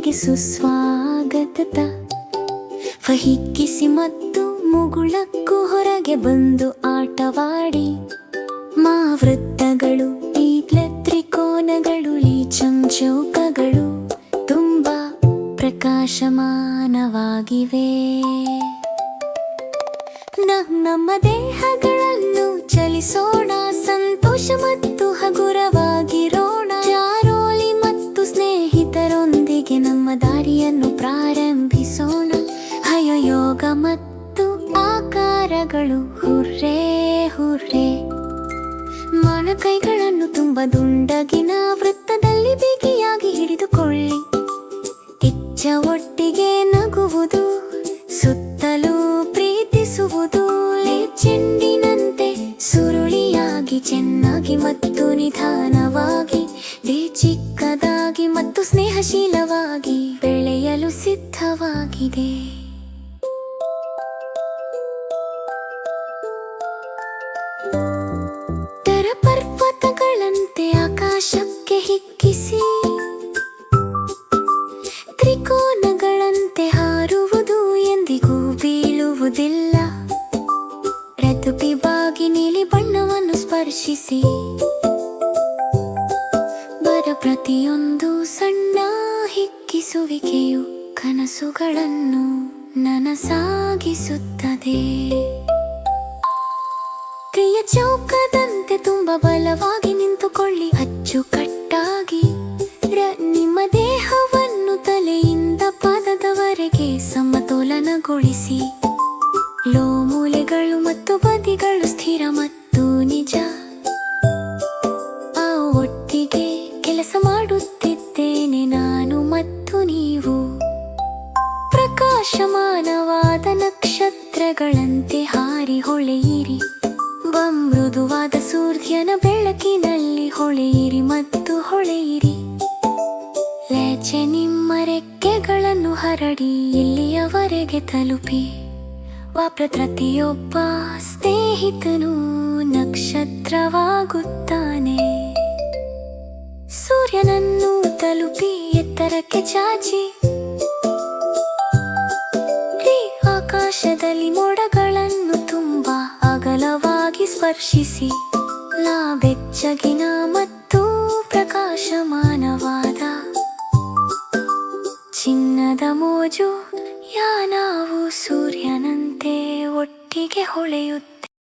ನಿಮಗೆ ಸುಸ್ವಾಗತ. ಹಿಗ್ಗಿಸಿ ಮತ್ತು ಮುಗುಳಕ್ಕೂ ಹೊರಗೆ ಬಂದು ಆಟವಾಡಿ. ವೃತ್ತಗಳು, ತ್ರಿಕೋನಗಳು, ಚೌಕಗಳು ತುಂಬಾ ಪ್ರಕಾಶಮಾನವಾಗಿವೆ. ನಮ್ಮ ದೇಹಗಳನ್ನು ಚಲಿಸೋಣ, ಸಂತೋಷ ಮತ್ತು ಹಗುರವಾಗಿರೋಣ. ಜಾರೋಲಿ ಮತ್ತು ಸ್ನೇಹಿತರೊಂದಿಗೆ ನಮ್ಮ ದಾರಿಯನ್ನು ಪ್ರಾರಂಭಿಸೋಣ. ಯೋಗ ಮತ್ತು ಆಕಾರಗಳು, ಹುರ್ರೇ ಹುರ್ರೇ. ಮೊಣಕೈಗಳನ್ನು ತುಂಬ ದುಂಡಗಿನ ವೃತ್ತದಲ್ಲಿ ಬಿಗಿಯಾಗಿ ಹಿಡಿದುಕೊಳ್ಳಿ. ಒಟ್ಟಿಗೆ ನಗುವುದು, ಸುತ್ತಲೂ ಪ್ರೀತಿಸುವುದು. ಚೆಂಡಿನಂತೆ ಸುರುಳಿಯಾಗಿ, ಚೆನ್ನಾಗಿ ಮತ್ತು ನಿಧಾನವಾಗಿ, ಚಿಕ್ಕದಾಗಿ ಮತ್ತು ಸ್ನೇಹಶೀಲವಾಗಿ ಬೆಳೆಯಲು ಸಿದ್ಧವಾಗಿದೆ. ಪರ್ವತಗಳಂತೆ ಆಕಾಶಕ್ಕೆ ಹಿಗ್ಗಿಸಿ, ತ್ರಿಕೋನಗಳಂತೆ ಹಾರುವುದು, ಎಂದಿಗೂ ಬೀಳುವುದಿಲ್ಲ. ಪ್ರತಿಭಾಗಿ ನೀಲಿ ಬಣ್ಣವನ್ನು ಸ್ಪರ್ಶಿಸಿ. ಪ್ರತಿಯೊಂದು ಸಣ್ಣ ಹಿಗ್ಗಿಸುವಿಕೆಯು ಕನಸುಗಳನ್ನು ನನಸಾಗಿಸುತ್ತದೆ. ಚೌಕದಂತೆ ತುಂಬ ಬಲವಾಗಿ ನಿಂತುಕೊಳ್ಳಿ, ಅಚ್ಚುಕಟ್ಟಾಗಿ. ನಿಮ್ಮ ದೇಹವನ್ನು ತಲೆಯಿಂದ ಪಾದದವರೆಗೆ ಸಮತೋಲನಗೊಳಿಸಿ. ಮೂಲೆಗಳು ಮತ್ತು ಬದಿಗಳು ಸ್ಥಿರ ಮತ್ತು ನಿಜ. ಒಟ್ಟಿಗೆ ಕೆಲಸ ಮಾಡುತ್ತಿದ್ದೇನೆ ನಾನು ಮತ್ತು ನೀವು. ಪ್ರಕಾಶಮಾನವಾದ ನಕ್ಷತ್ರಗಳಂತೆ ಹಾರಿ ಹೊಳೆಯಿರಿ. ಮೃದುವಾದ ಸೂರ್ಯನ ಬೆಳಕಿನಲ್ಲಿ ಹೊಳೆಯಿರಿ ಮತ್ತು ಹೊಳೆಯಿರಿ. ನಿಮ್ಮ ರೆಕ್ಕೆಗಳನ್ನು ಹರಡಿ ಇಲ್ಲಿಯವರೆಗೆ ತಲುಪಿ. ಪ್ರತಿಯೊಬ್ಬ ಸ್ನೇಹಿತನು ನಕ್ಷತ್ರವಾಗುತ್ತಾನೆ. ಸೂರ್ಯನನ್ನು ತಲುಪಿ ಎತ್ತರಕ್ಕೆ ಚಾಚಿ. ಆಕಾಶದಲ್ಲಿ ಮೋಡಗಳನ್ನು ತುಂಬಾ ಅಗಲವಾಗಿ ಸ್ಪರ್ಶಿಸಿ. ಬೆಚ್ಚಗಿನ ಮತ್ತು ಪ್ರಕಾಶಮಾನವಾದ ಚಿನ್ನದ ಮೋಜು ಯಾನವು ಸೂರ್ಯನಂತೆ ಒಟ್ಟಿಗೆ ಹೊಳೆಯುತ್ತದೆ.